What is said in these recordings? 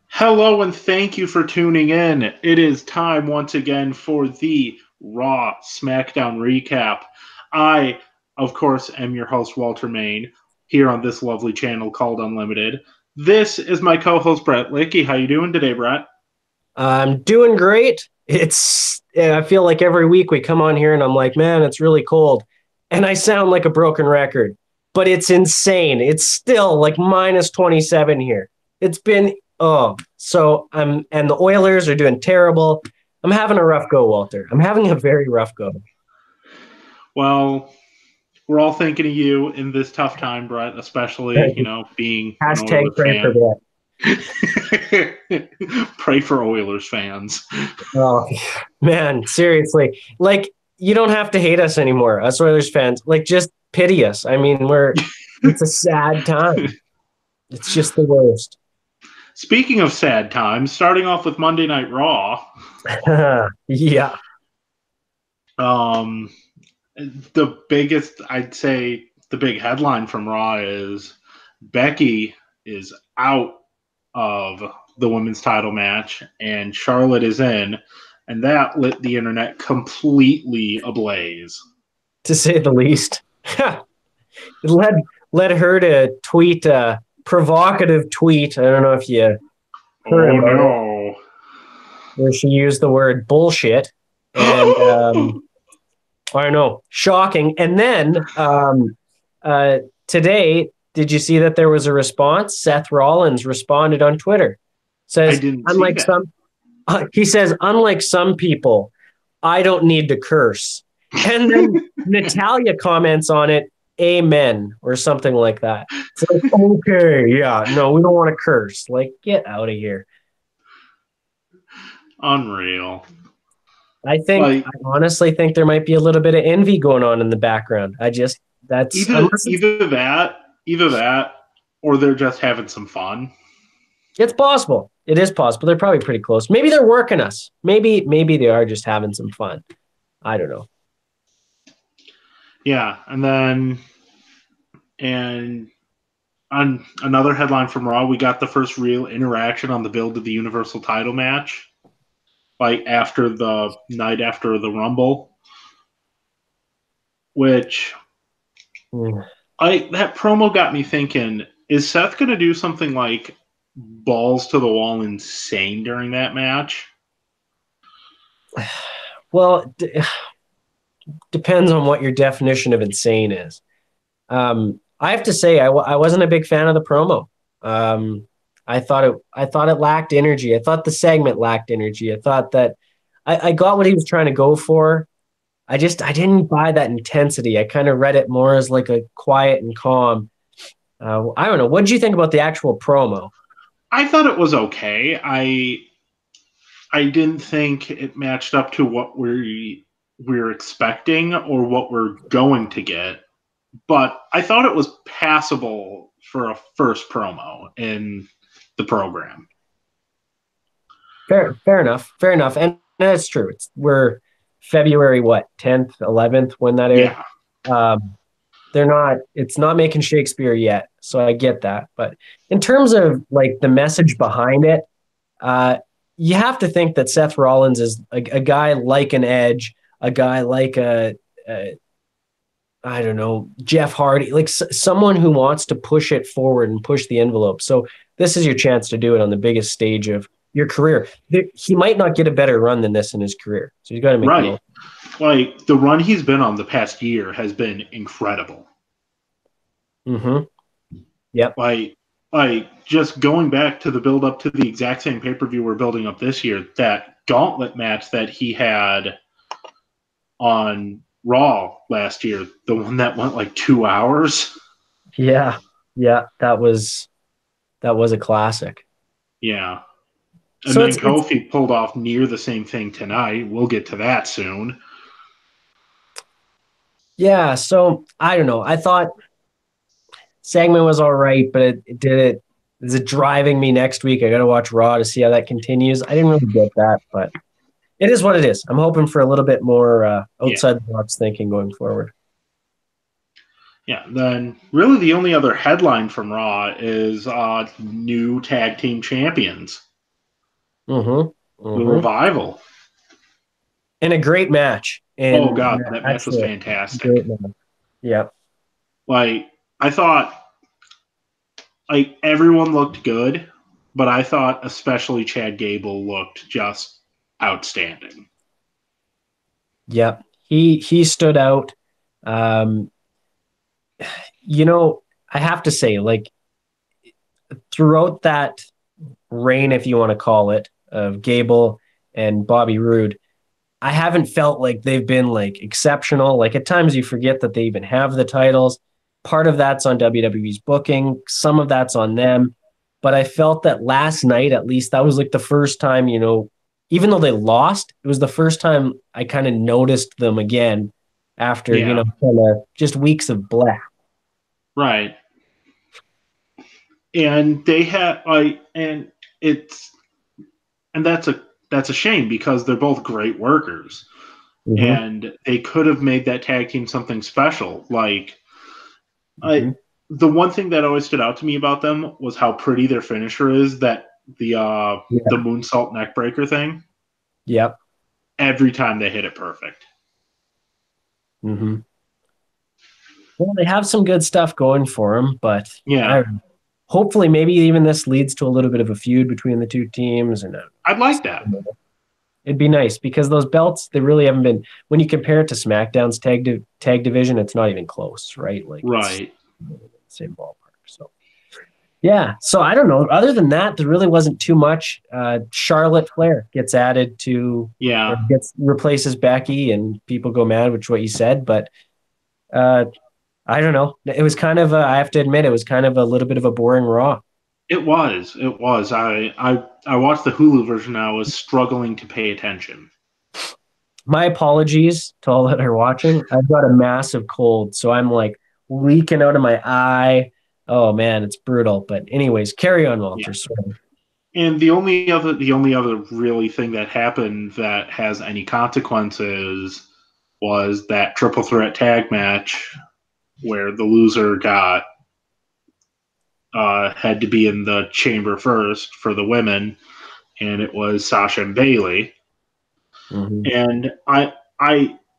Hello and thank you for tuning in. It is time once again for the Raw Smackdown Recap. I, of course, am your host, Walter Main, here on this lovely channel called Unlimited. This is my co-host, Bret Litke. How you doing today, Bret? I'm doing great. I feel like every week we come on here and I'm like, man, it's really cold. And I sound like a broken record, but it's insane. It's still like minus 27 here. It's been, and the Oilers are doing terrible. I'm having a rough go, Walter. I'm having a very rough go. Well, we're all thinking of you in this tough time, Bret, especially, being an Hashtag Oilers pray for fan. that. Pray for Oilers fans. Oh, man, seriously. Like, you don't have to hate us anymore, us Oilers fans. Like, just pity us. I mean, it's a sad time. It's just the worst. Speaking of sad times, starting off with Monday Night Raw. Yeah. I'd say the big headline from Raw is Becky is out of the women's title match and Charlotte is in, and that lit the internet completely ablaze. To say the least. It led her to tweet a provocative tweet. I don't know if you heard about it, where she used the word bullshit. And I don't know, shocking. And then today, did you see that there was a response? Seth Rollins responded on Twitter. Says, I didn't see that. He says, unlike some people, I don't need to curse. And then Natalia comments on it, amen, or something like that. It's like, okay, yeah, no, we don't want to curse. Like, get out of here. Unreal. I honestly think there might be a little bit of envy going on in the background. Either that, or they're just having some fun. It's possible. It is possible. They're probably pretty close. Maybe they're working us. Maybe they are just having some fun. I don't know. Yeah, and on another headline from Raw, we got the first real interaction on the build of the Universal title match, like after the night after the Rumble, which that promo got me thinking, is Seth going to do something like balls to the wall insane during that match? Well, depends on what your definition of insane is. I have to say, I wasn't a big fan of the promo. I thought it lacked energy. I thought the segment lacked energy. I thought that I got what he was trying to go for. I didn't buy that intensity. I kind of read it more as like a quiet and calm. I don't know. What did you think about the actual promo? I thought it was okay. I didn't think it matched up to what we're expecting or what we're going to get, but I thought it was passable for a first promo in the program. Fair enough. And that's true. We're February 10th, 11th when that aired. Yeah. It's not making Shakespeare yet, so I get that. But in terms of like the message behind it, you have to think that Seth Rollins is a guy like an Edge, a guy like I don't know, Jeff Hardy, like someone who wants to push it forward and push the envelope. So this is your chance to do it on the biggest stage of your career. He might not get a better run than this in his career. So he's got to make right. Like the run he's been on the past year has been incredible. Mm-hmm. Yep. Like just going back to the build up to the exact same pay-per-view we're building up this year, that gauntlet match that he had on Raw last year, the one that went like 2 hours. Yeah, that was a classic. Yeah. And so then Kofi pulled off near the same thing tonight. We'll get to that soon. Yeah, so I don't know. I thought segment was all right, but is it driving me next week? I got to watch Raw to see how that continues. I didn't really get that, but it is what it is. I'm hoping for a little bit more outside the box thinking going forward. Yeah, then really the only other headline from Raw is new tag team champions, Mm-hmm. the Mm-hmm. Revival. And a great match. Oh And god, that match was actually, a fantastic. great match. Yeah. Like I thought, like everyone looked good, but I thought especially Chad Gable looked just outstanding. Yep. He stood out. Um, you know, I have to say, like throughout that reign, if you want to call it, of Gable and Bobby Roode, I haven't felt like they've been like exceptional. Like at times you forget that they even have the titles. Part of that's on WWE's booking, some of that's on them. But I felt that last night, at least, that was like the first time, even though they lost, it was the first time I kind of noticed them again after, Yeah, kind of just weeks of black. right. And they had like, it's and that's a shame because they're both great workers, Mm-hmm. and they could have made that tag team something special. Like, Mm-hmm. I the one thing that always stood out to me about them was how pretty their finisher is. That the Yeah. moonsault neckbreaker thing. Yep. Every time they hit it perfect. Mm-hmm. Well, they have some good stuff going for them, but Yeah, I hopefully maybe even this leads to a little bit of a feud between the two teams, and I'd like that. it'd be nice because those belts they really haven't been. When you compare it to SmackDown's tag division, it's not even close, right? Like it's Right. the same ballpark. So yeah, so I don't know. Other than that, there really wasn't too much. Charlotte Flair gets added to or Yeah, gets replaces Becky, and people go mad, which is what you said, but. Uh, I don't know. It was kind of I have to admit, it was kind of a little bit of a boring Raw. it was. It was. I watched the Hulu version. I was struggling to pay attention. My apologies to all that are watching. I've got a massive cold, so I'm like leaking out of my eye. Oh man, it's brutal. But anyways, carry on, Yeah. Walter. Sorry. And the only other really thing that happened that has any consequences was that triple threat tag match where the loser got had to be in the chamber first for the women, and it was Sasha and Bailey. Mm-hmm. And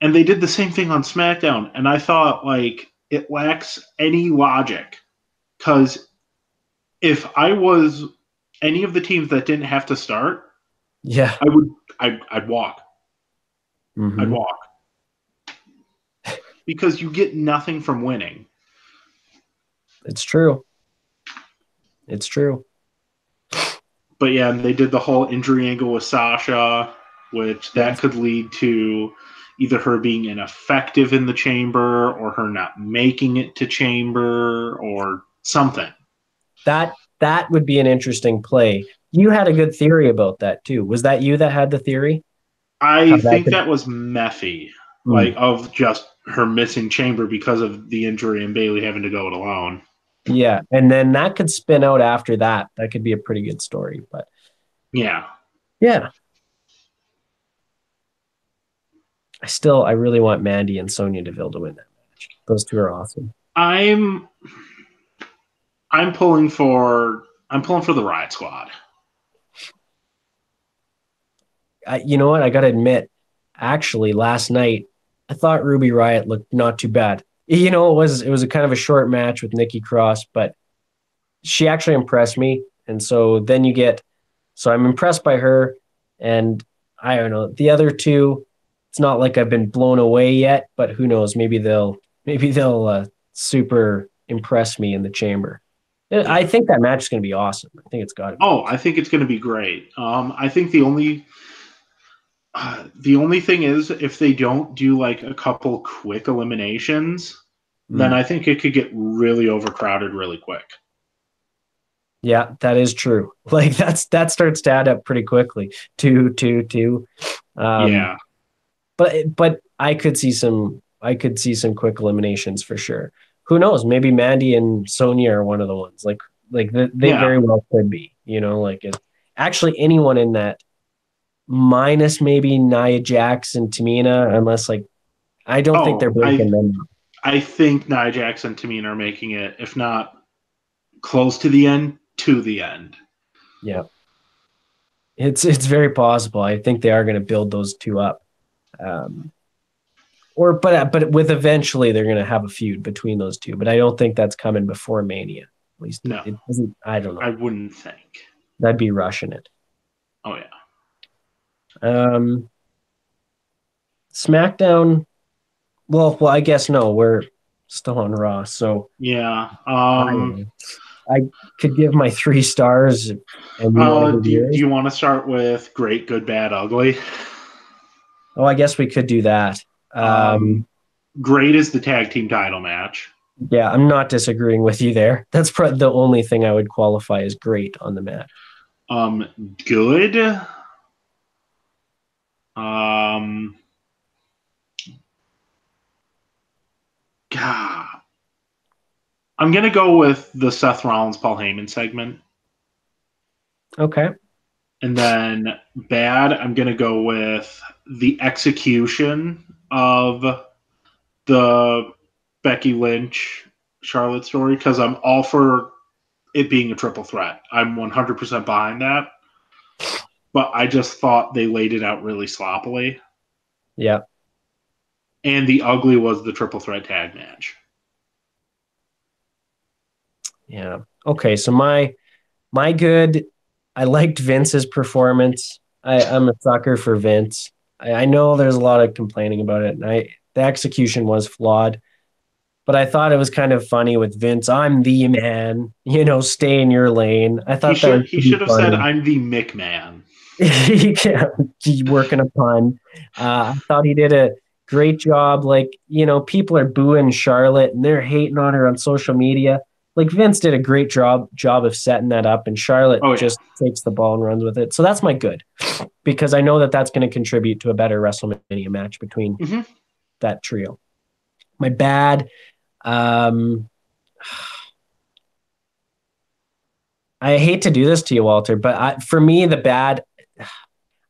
and they did the same thing on SmackDown, and I thought like it lacks any logic because if I was any of the teams that didn't have to start, Yeah. I would I'd walk. I'd Mm-hmm. walk because you get nothing from winning. It's true. It's true. But yeah, they did the whole injury angle with Sasha, which that Yes. could lead to either her being ineffective in the chamber or her not making it to chamber or something. That would be an interesting play. You had a good theory about that too. Was that you that had the theory? How I that think could. that was Meffy, like Hmm. of just her missing chamber because of the injury and Bailey having to go it alone. Yeah, and then that could spin out after that. That could be a pretty good story. But Yeah. yeah, I really want Mandy and Sonya Deville to win that match. Those two are awesome. I'm I'm pulling for the Riot Squad. You know what? I got to admit, actually, last night I thought Ruby Riot looked not too bad. It was a kind of a short match with Nikki Cross, but she actually impressed me. And so I'm impressed by her. And I don't know the other two. It's not like I've been blown away yet, but who knows? Maybe they'll super impress me in the chamber. I Yeah. think that match is going to be awesome. I think it's got to be Oh, awesome. I think it's going to be great. I think the only thing is if they don't do like a couple quick eliminations, then Mm. I think it could get really overcrowded really quick. Yeah, that is true. Like that starts to add up pretty quickly. Two, two, two. Um, Yeah. but I could see some quick eliminations for sure. Who knows? Maybe Mandy and Sonya are one of the ones. They Yeah. very well could be. Actually anyone in that minus maybe Nia Jax and Tamina, unless like I don't think they're Oh, I breaking them. I think Nia Jax and Tamina are making it, if not close to the end, to the end. Yeah. It's very possible. I think they are going to build those two up. But with eventually they're going to have a feud between those two. But I don't think that's coming before Mania. At least No. it doesn't. I don't know. I wouldn't think. That'd be rushing it. Oh, yeah. SmackDown. Well, I guess no. We're still on Raw, so Yeah. I could give my 3 stars. And do you want to start with Great, Good, Bad, Ugly? Oh, I guess we could do that. Great is the tag team title match. Yeah, I'm not disagreeing with you there. That's the only thing I would qualify as great on the match. Good. God. I'm going to go with the Seth Rollins Paul Heyman segment. Okay. And then bad, I'm going to go with the execution of the Becky Lynch Charlotte story, because I'm all for it being a triple threat. I'm 100% behind that. But I just thought they laid it out really sloppily. Yeah. And the ugly was the triple threat tag match. Yeah. Okay. So my good, I liked Vince's performance. I'm a sucker for Vince. I know there's a lot of complaining about it, and the execution was flawed. But I thought it was kind of funny with Vince. I'm the man, stay in your lane. I thought he should have said, "I'm the McMahon." He's working a pun. I thought he did a great job. Like, people are booing Charlotte and they're hating on her on social media. Like, Vince did a great job of setting that up, and Charlotte just takes the ball and runs with it. So that's my good, because I know that that's going to contribute to a better WrestleMania match between that trio. My bad. I hate to do this to you, Walter, but for me, the bad,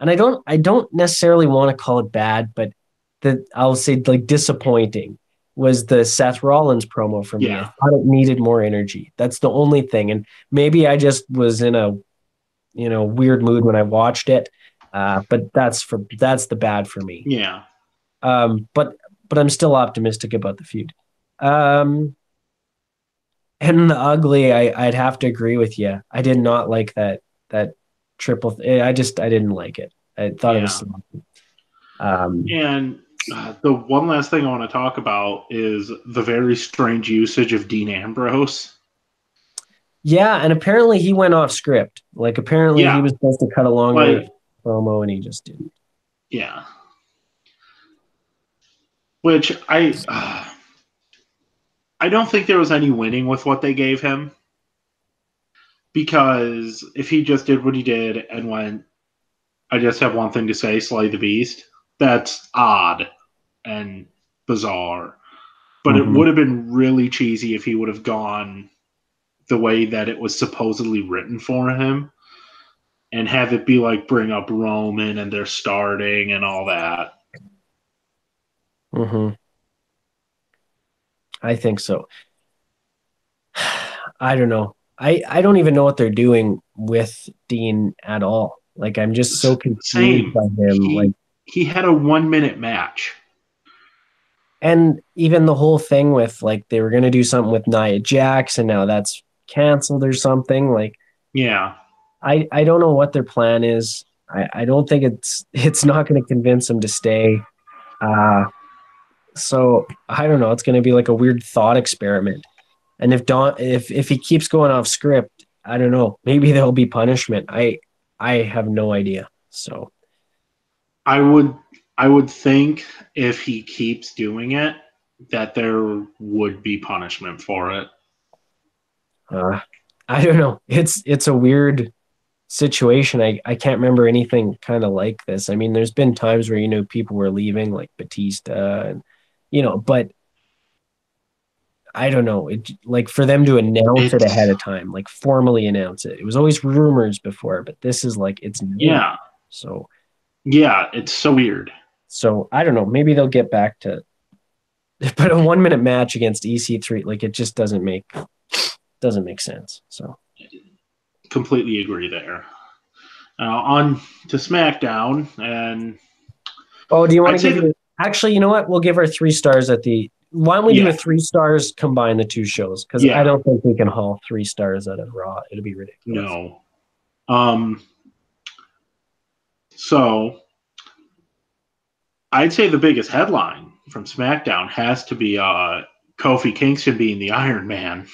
and I don't necessarily want to call it bad, but I'll say like disappointing was the Seth Rollins promo for me. Yeah. I thought it needed more energy. That's the only thing. And maybe I just was in a, weird mood when I watched it. But that's the bad for me. Yeah. But I'm still optimistic about the feud. And the ugly, I'd have to agree with you. I did not like that triple. I didn't like it. I thought it was sloppy. And the one last thing I want to talk about is the very strange usage of Dean Ambrose. Yeah, and apparently he went off script. Like, apparently he was supposed to cut a longer promo, and he just didn't. Yeah. Which I don't think there was any winning with what they gave him. Because if he just did what he did and went, I just have one thing to say, slay the beast, that's odd and bizarre. But it would have been really cheesy if he would have gone the way that it was supposedly written for him and have it be like bring up Roman and they're starting and all that. I think so. I don't know. I don't even know what they're doing with Dean at all. Like, I'm just so confused by him. He had a 1-minute match. And even the whole thing with, like, they were going to do something with Nia Jax, and now that's canceled or something. Like, yeah, I don't know what their plan is. I don't think it's not going to convince him to stay. So I don't know. It's going to be like a weird thought experiment. And if he keeps going off script, I don't know. Maybe there'll be punishment. I have no idea. So I would think if he keeps doing it, that there would be punishment for it. I don't know. It's a weird situation. I can't remember anything kind of like this. I mean, there's been times where people were leaving, like Batista, and but I don't know. It, like, for them to announce it ahead of time, like formally announce it. It was always rumors before, but this is like it's new. Yeah. So yeah, it's so weird. So I don't know. Maybe they'll get back to But a 1 minute match against EC3, like it just doesn't make sense. So completely agree there. On to SmackDown, and do you want to give actually, you know what? We'll give our 3 stars at the. Why don't we do a 3 stars, combine the 2 shows? Because I don't think we can haul 3 stars out of Raw. It'll be ridiculous. No. So I'd say the biggest headline from SmackDown has to be Kofi Kingston being the Iron Man.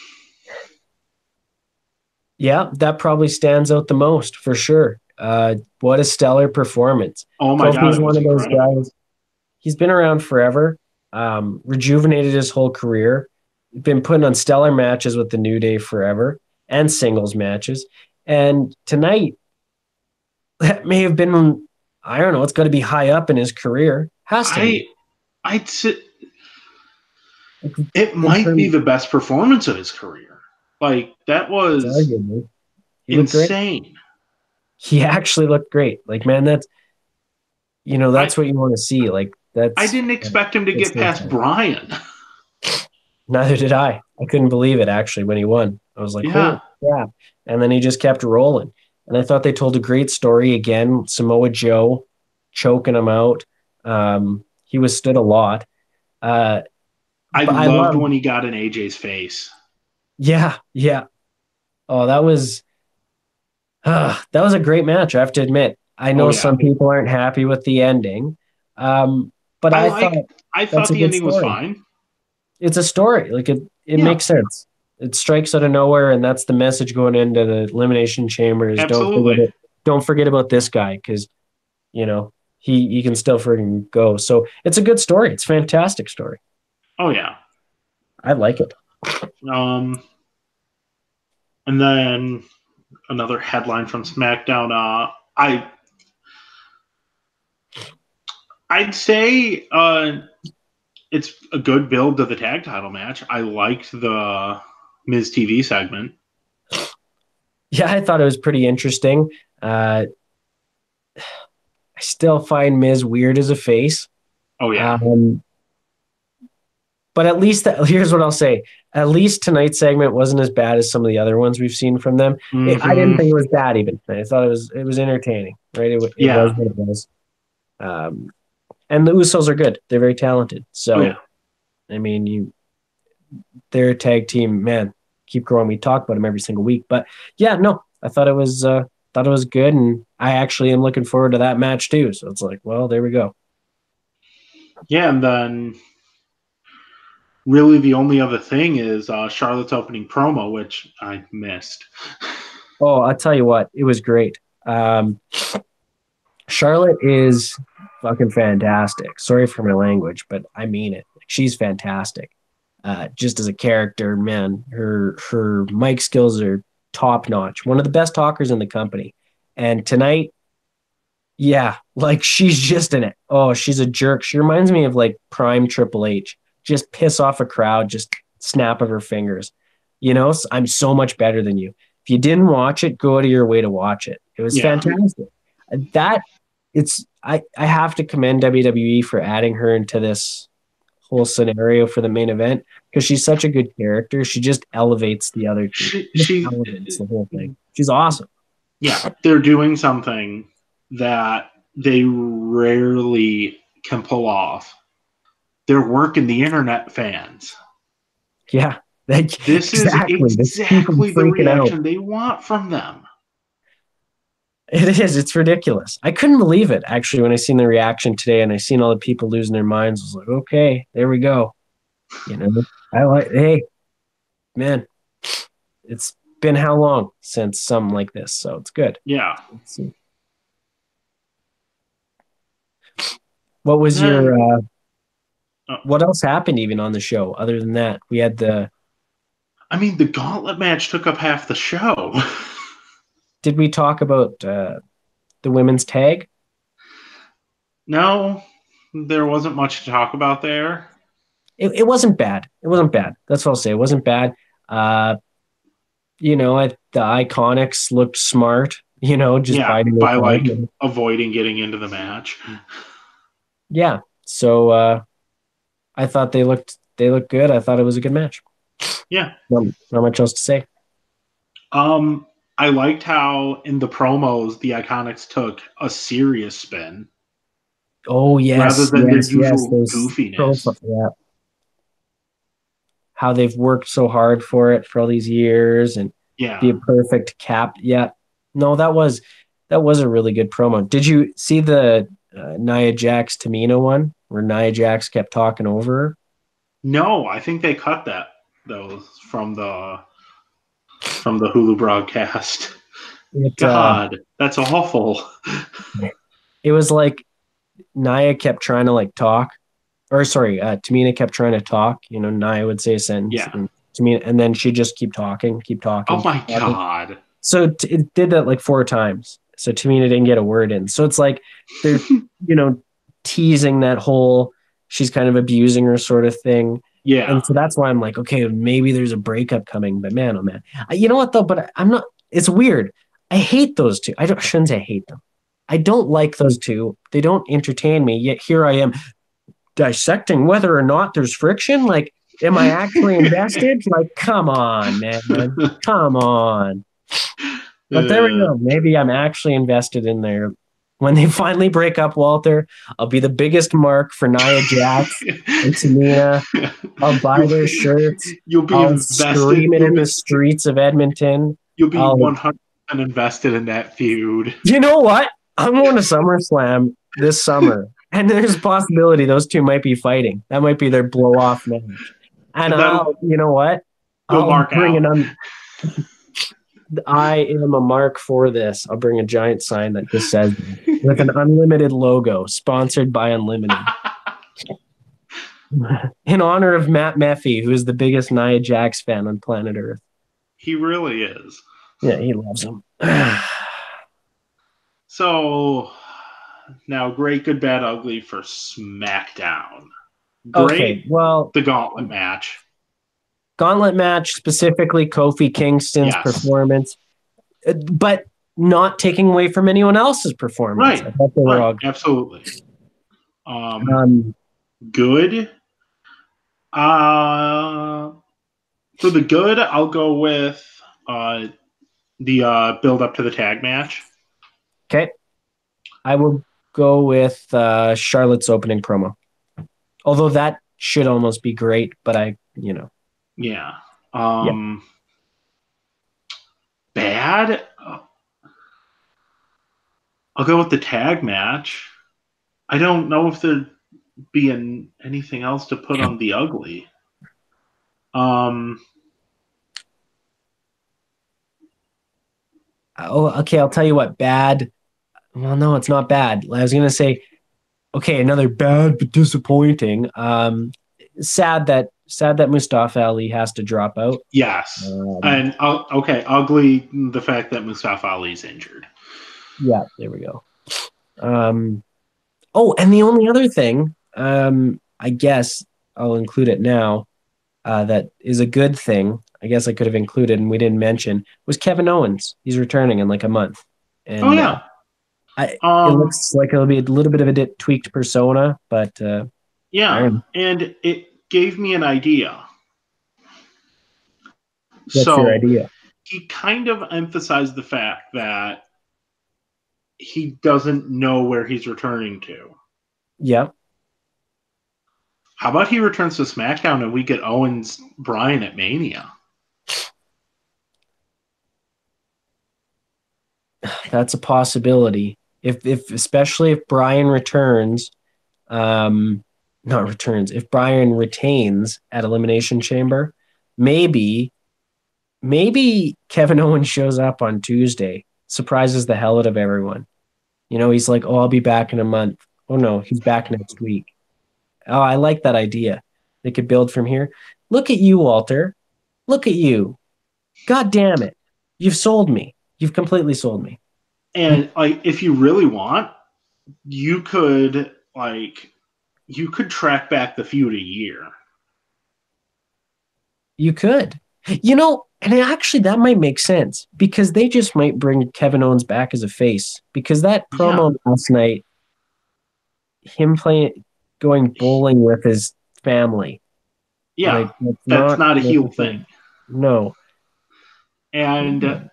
Yeah, that probably stands out the most for sure. What a stellar performance. Oh my God, Kofi's one of those guys. He's been around forever, rejuvenated his whole career, been putting on stellar matches with the New Day forever and singles matches. And tonight, that may have been, I don't know, it's got to be high up in his career. Has to be. I'd say it might be the best performance of his career. Like, that was insane. He actually looked great. Like, man, that's what you want to see. Like, I didn't expect him to get past Bryan. Neither did I. I couldn't believe it, actually, when he won. I was like, holy crap. And then he just kept rolling. And I thought they told a great story. Again, Samoa Joe choking him out. He withstood a lot. I loved when he got in AJ's face. Yeah. Oh, that was a great match, I have to admit. I know some people aren't happy with the ending. But I thought the ending was fine. It's a story. Like it makes sense. It strikes out of nowhere, and that's the message going into the Elimination Chamber is don't forget about this guy, because he can still freaking go. So it's a good story. It's a fantastic story. Oh yeah. I like it. And then another headline from SmackDown. I'd say it's a good build to the tag title match. I liked the Miz TV segment. Yeah, I thought it was pretty interesting. I still find Miz weird as a face. Oh, yeah. But at least, here's what I'll say. At least tonight's segment wasn't as bad as some of the other ones we've seen from them. Mm-hmm. I didn't think it was bad even. I thought it was entertaining, right? It was what it was. And the Usos are good. They're very talented. So, I mean, they're a tag team, man. Keep growing. We talk about them every single week. But yeah, no, I thought it was good, and I actually am looking forward to that match too. So it's like, well, there we go. Yeah, and then really the only other thing is Charlotte's opening promo, which I missed. Oh, I'll tell you what, it was great. Charlotte is fucking fantastic. Sorry for my language, but I mean it. She's fantastic. Just as a character, man, her mic skills are top notch. One of the best talkers in the company. And tonight, yeah, like she's just in it. Oh, she's a jerk. She reminds me of like prime Triple H. Just piss off a crowd, just snap of her fingers. I'm so much better than you. If you didn't watch it, go out of your way to watch it. It was fantastic. I have to commend WWE for adding her into this whole scenario for the main event, because she's such a good character. She just elevates the other two. She elevates the whole thing. She's awesome. Yeah, they're doing something that they rarely can pull off. They're working the internet fans. Yeah. This is exactly the reaction they want from them. It is. It's ridiculous. I couldn't believe it, actually, when I seen the reaction today and I seen all the people losing their minds. I was like, okay, there we go. Hey, man, it's been how long since something like this? So it's good. Yeah. Let's see. What was your what else happened even on the show other than that? We had the gauntlet match took up half the show. Did we talk about the women's tag? No, there wasn't much to talk about there. It wasn't bad. It wasn't bad. That's what I'll say. It wasn't bad. The Iconics looked smart, just by avoiding getting into the match. Yeah. So I thought they looked good. I thought it was a good match. Yeah. Not much else to say. I liked how in the promos the Iconics took a serious spin. Oh yes, rather than their usual those goofiness. Yeah. How they've worked so hard for it for all these years and be a perfect cap. Yeah. No, that was a really good promo. Did you see the Nia Jax Tamina one where Nia Jax kept talking over her? No, I think they cut that though from the Hulu broadcast. God, that's awful. It was like Nia kept trying to like talk, or sorry, Tamina kept trying to talk. You know, Nia would say a sentence, and Tamina, and then she'd just keep talking. Oh my God! So it did that like 4 times. So Tamina didn't get a word in. So it's like they're teasing that whole she's kind of abusing her sort of thing. Yeah. And so that's why I'm like, okay, maybe there's a breakup coming. But man, oh man, you know what though? But I'm not. It's weird. I hate those two. I shouldn't say I hate them. I don't like those two. They don't entertain me. Yet here I am dissecting whether or not there's friction. Like, am I actually invested? Like, come on, man. Come on. But there we go. Maybe I'm actually invested in there. When they finally break up, Walter, I'll be the biggest mark for Nia Jax and Tamina. I'll buy their shirts. I'll scream it in the streets of Edmonton. You'll be 100% invested in that feud. You know what? I'm going to SummerSlam this summer, and there's a possibility those two might be fighting. That might be their blow-off match. And you know what? I'll bring I am a mark for this. I'll bring a giant sign that just says, with an Unlimited logo, sponsored by Unlimited. In honor of Matt Meffy, who is the biggest Nia Jax fan on planet Earth. He really is. Yeah, he loves him. So, now great, good, bad, ugly for SmackDown. Great. Okay, well, the gauntlet match. Gauntlet match, specifically Kofi Kingston's performance, but not taking away from anyone else's performance. Right. I thought they were all good. Absolutely. Good. For the good, I'll go with the build up to the tag match. Okay. I will go with Charlotte's opening promo. Although that should almost be great, but Yeah. Bad? I'll go with the tag match. I don't know if there'd be anything else to put on the ugly. Okay, I'll tell you what, bad. Well, no, it's not bad. I was going to say, okay, another bad but disappointing. Sad that Mustafa Ali has to drop out. Yes. And okay, ugly, the fact that Mustafa Ali's injured. Yeah, there we go. Oh, and the only other thing, I guess I'll include it now, that is a good thing, I guess I could have included and we didn't mention, was Kevin Owens. He's returning in like a month. And, it looks like it'll be a little bit of a tweaked persona, but yeah, and it gave me an idea. What's your idea? He kind of emphasized the fact that he doesn't know where he's returning to. Yeah. How about he returns to SmackDown and we get Owens Bryan at Mania? That's a possibility. If especially if Bryan returns, if Bryan retains at Elimination Chamber, maybe Kevin Owens shows up on Tuesday, surprises the hell out of everyone. He's like, oh, I'll be back in a month. Oh no, he's back next week. Oh, I like that idea. They could build from here. Look at you, Walter. Look at you. God damn it. You've sold me. You've completely sold me. And if you really want, you could track back the feud a year. You could. And actually that might make sense because they just might bring Kevin Owens back as a face because that promo last night, him going bowling with his family. Yeah, Like, it's that's not a heel necessary. thing. No. And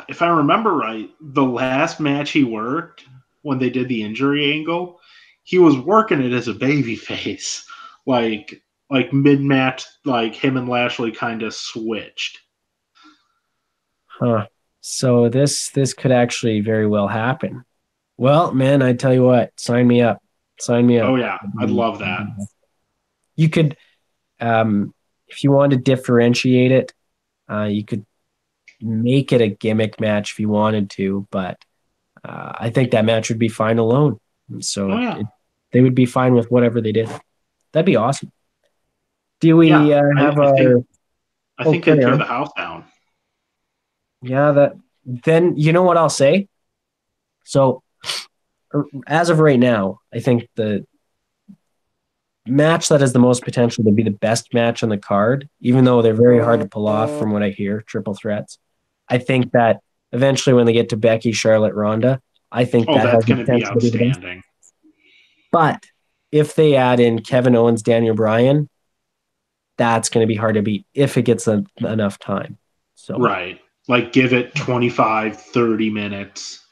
if I remember right, the last match he worked when they did the injury angle, he was working it as a baby face. Like mid match, like him and Lashley kind of switched. Huh. So this could actually very well happen. Well, man, I tell you what, sign me up. Sign me Oh up. yeah, I'd love that. You could, if you want to differentiate it, you could make it a gimmick match if you wanted to, but I think that match would be fine alone. So Oh yeah, they would be fine with whatever they did. That'd be awesome. Do we yeah. have I think our? I Oh, think they'd carry tear on. the house down. Yeah, that. Then you know what I'll say. So as of right now, I think the match that has the most potential to be the best match on the card, even though they're very hard to pull off from what I hear, triple threats. I think that eventually when they get to Becky, Charlotte, Ronda, I think Oh, that has that's the going to be potential to be the best. outstanding. But if they add in Kevin Owens, Daniel Bryan, that's going to be hard to beat if it gets enough time. So Right. Like give it 25, 30 minutes.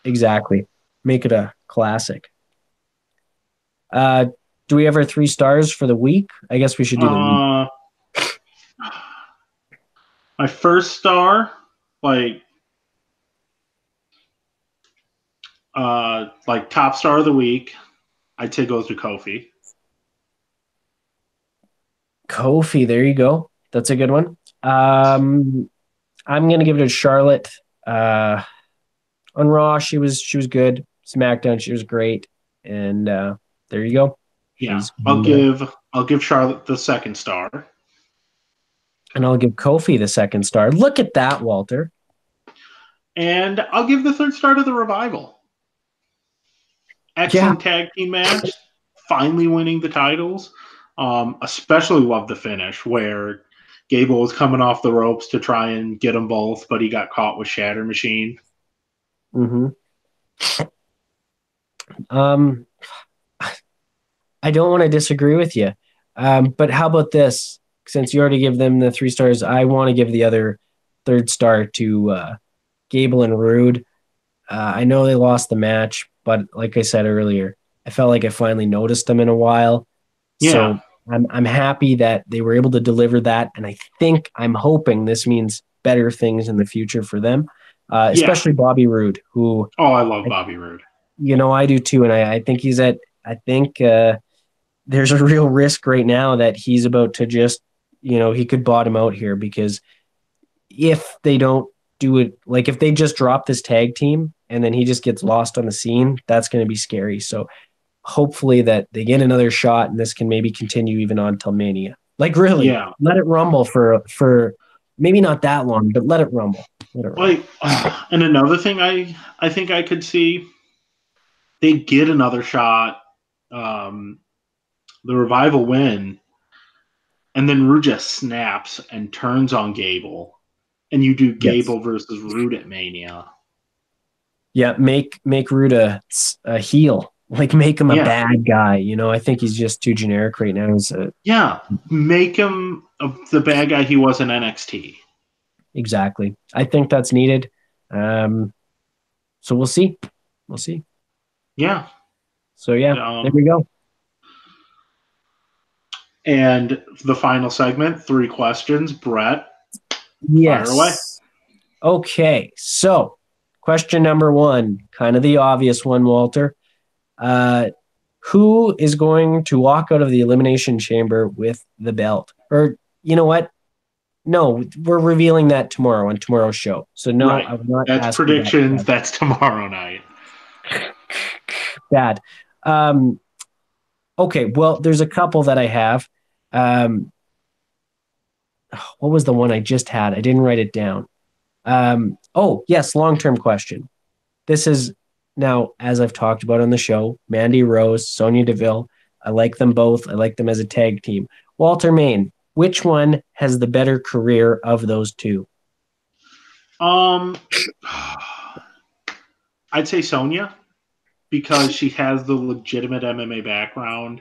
exactly. Make it a classic. Uh, do we have our 3 stars for the week? I guess we should do the week. Uh, my first star, like top star of the week, I'd say goes to Kofi. Kofi, there you go. That's a good one. I'm gonna give it to Charlotte. On Raw, she was good. SmackDown, she was great. And there you go. Yeah, She's good. I'll give Charlotte the second star. And I'll give Kofi the second star. Look at that, Walter. And I'll give the third star to the Revival. Excellent tag team match. Finally winning the titles. Especially love the finish where Gable was coming off the ropes to try and get them both, but he got caught with Shatter Machine. Mm-hmm. I don't want to disagree with you. But how about this? Since you already give them the 3 stars, I want to give the other third star to Gable and Rude. I know they lost the match, but like I said earlier, I felt like I finally noticed them in a while. Yeah. So I'm happy that they were able to deliver that, and I'm hoping this means better things in the future for them, especially Bobby Roode, who I love Bobby Roode. I do too, and I think he's at. I think there's a real risk right now that he's about to just, he could bottom out here because if they don't do it, like if they just drop this tag team and then he just gets lost on the scene, that's going to be scary. So hopefully that they get another shot and this can maybe continue even on till Mania. Like really, let it rumble for maybe not that long, but let it rumble. Like, and another thing I think I could see, they get another shot, the Revival win, and then Rude just snaps and turns on Gable, and you do Gable versus Rude at Mania. Yeah, make Rude a heel. Like make him a bad guy. I think he's just too generic right now. Make him the bad guy he was in NXT. Exactly. I think that's needed. So we'll see. We'll see. Yeah. So there we go. And the final segment, 3 questions. Brett, yes. Fire away. Okay. So question number 1, kind of the obvious one, Walter. Who is going to walk out of the Elimination Chamber with the belt? Or you know what? No, we're revealing that tomorrow on tomorrow's show. So no, right. I will not. That's predictions. That's tomorrow night. Bad. Okay, well, there's a couple that I have. What was the one I just had? I didn't write it down. Oh, yes, long-term question. This is now, as I've talked about on the show, Mandy Rose, Sonya Deville. I like them both. I like them as a tag team. Walter Main, which one has the better career of those two? I'd say Sonya because she has the legitimate MMA background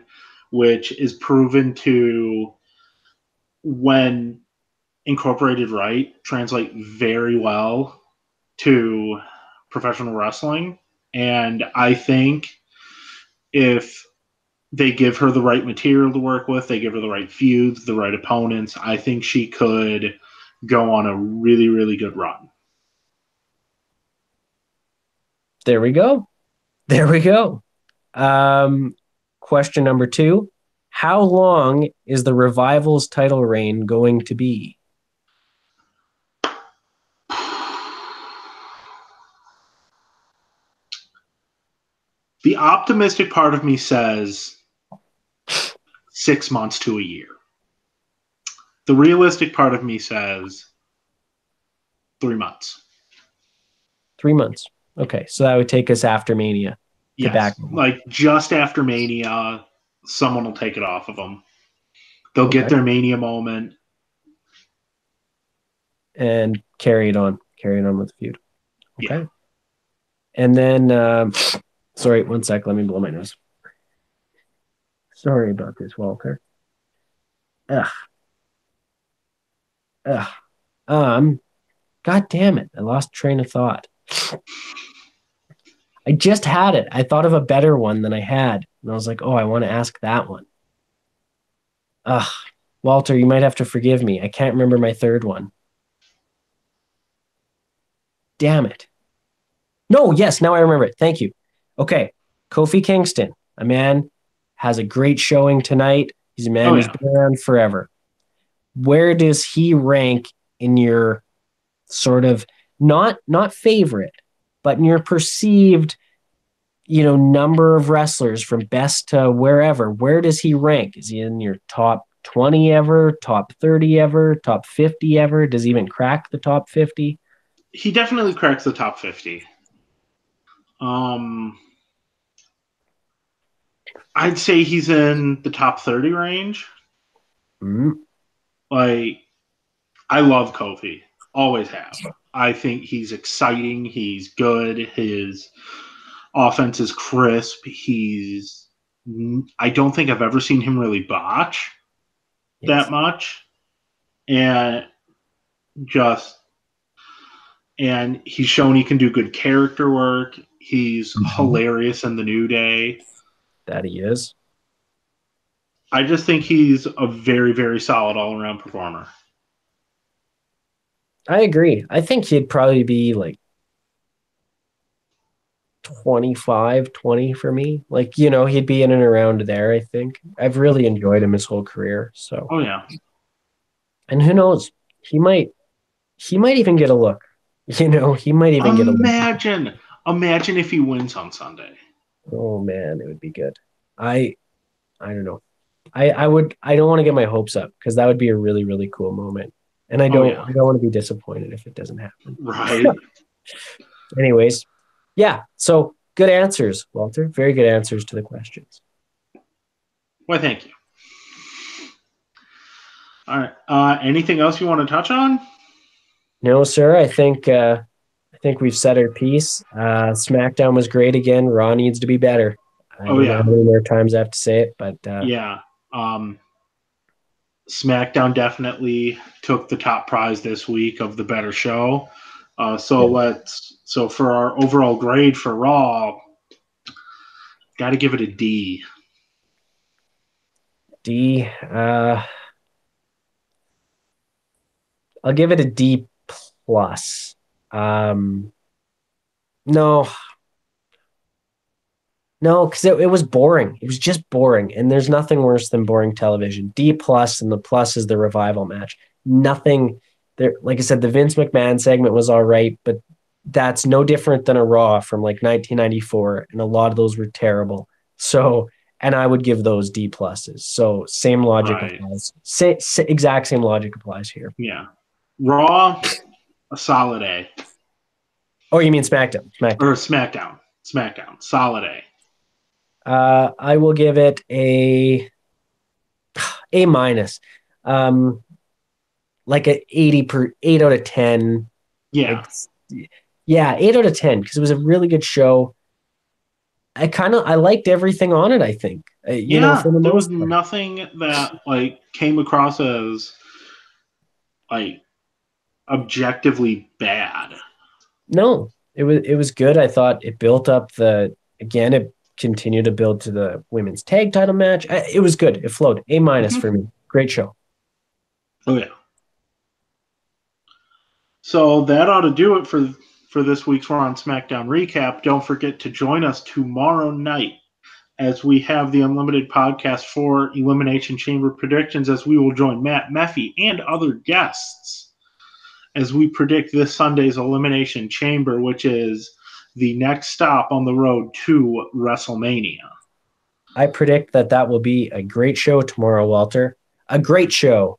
which is proven to, when incorporated right, translate very well to professional wrestling. And I think if they give her the right material to work with, they give her the right feuds, the right opponents, I think she could go on a really, really good run. There we go. There we go. Question number 2. How long is the Revival's title reign going to be? The optimistic part of me says 6 months to a year. The realistic part of me says 3 months. 3 months. Okay, so that would take us after Mania. Yes, like just after Mania, someone will take it off of them. They'll get their Mania moment. And carry it on with the feud. Okay. Yeah. And then, sorry, one sec. Let me blow my nose. Sorry about this, Walter. God damn it. I lost train of thought. I just had it. I thought of a better one than I had. And I was like, oh, I want to ask that one. Walter, you might have to forgive me. I can't remember my third one. Damn it. No, yes, now I remember it. Thank you. Okay, Kofi Kingston, a man, has a great showing tonight. He's a man who's been around forever. Where does he rank in your sort of not favorite, but in your perceived, number of wrestlers from best to wherever? Where does he rank? Is he in your top 20 ever, top 30 ever, top 50 ever? Does he even crack the top 50? He definitely cracks the top 50. I'd say he's in the top 30 range. Mm-hmm. Like, I love Kofi. Always have. I think he's exciting. He's good. His offense is crisp. I don't think I've ever seen him really botch that much. And he's shown he can do good character work. He's hilarious in the New Day. That he is. I just think he's a very, very solid all-around performer. I agree. I think he'd probably be like 25, 20 for me. Like, he'd be in and around there, I think. I've really enjoyed him his whole career. So. Oh, yeah. And who knows? He might even get a look. He might even get a look. Imagine if he wins on Sunday. Oh, man, it would be good. I don't know. I don't want to get my hopes up because that would be a really, really cool moment. And I don't want to be disappointed if it doesn't happen. Right. Anyways, yeah. So good answers, Walter. Very good answers to the questions. Well, thank you. All right. Anything else you want to touch on? No, sir. I think we've said our piece. SmackDown was great again. Raw needs to be better. I don't know how many more times I have to say it, but yeah. SmackDown definitely took the top prize this week of the better show. So for our overall grade for Raw, got to give it a D. D. I'll give it a D plus. No, because it was boring. It was just boring, and there's nothing worse than boring television. D plus, and the plus is the Revival match. Nothing there. Like I said, the Vince McMahon segment was all right, but that's no different than a Raw from like 1994, and a lot of those were terrible. So, and I would give those D pluses. So same logic applies. Exact same logic applies here. Yeah, Raw, a solid A. Oh, you mean SmackDown? SmackDown, solid A. I will give it a minus, like a 8 out of 10. Yeah, 8 out of 10 because it was a really good show. I liked everything on it. I think, for the there was most part. nothing that like came across as like objectively bad. No, it was good. I thought it built up it continued to build to the women's tag title match. It was good. It flowed. A- Mhm. for me. Great show. Oh yeah. So that ought to do it for this week's Raw and Smackdown recap. Don't forget to join us tomorrow night as we have the Unlimited podcast for Elimination Chamber predictions, as we will join Matt Meffy and other guests as we predict this Sunday's Elimination Chamber, which is the next stop on the road to WrestleMania. I predict that will be a great show tomorrow, Walter. A great show.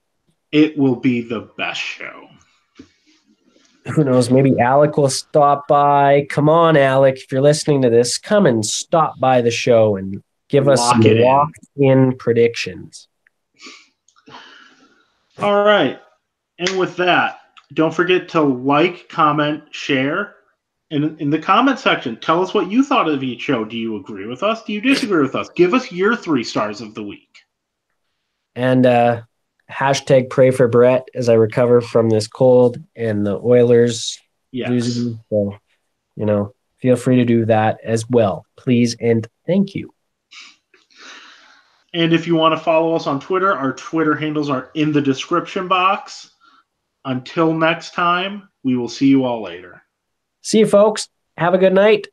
It will be the best show. Who knows? Maybe Alec will stop by. Come on, Alec. If you're listening to this, come and stop by the show and give us some Lock it in. locked-in predictions. All right. And with that, don't forget to like, comment, share. And in the comment section, tell us what you thought of each show. Do you agree with us? Do you disagree with us? Give us your 3 stars of the week. And hashtag pray for Brett as I recover from this cold and the Oilers losing. So, feel free to do that as well. Please and thank you. And if you want to follow us on Twitter, our Twitter handles are in the description box. Until next time, we will see you all later. See you, folks. Have a good night.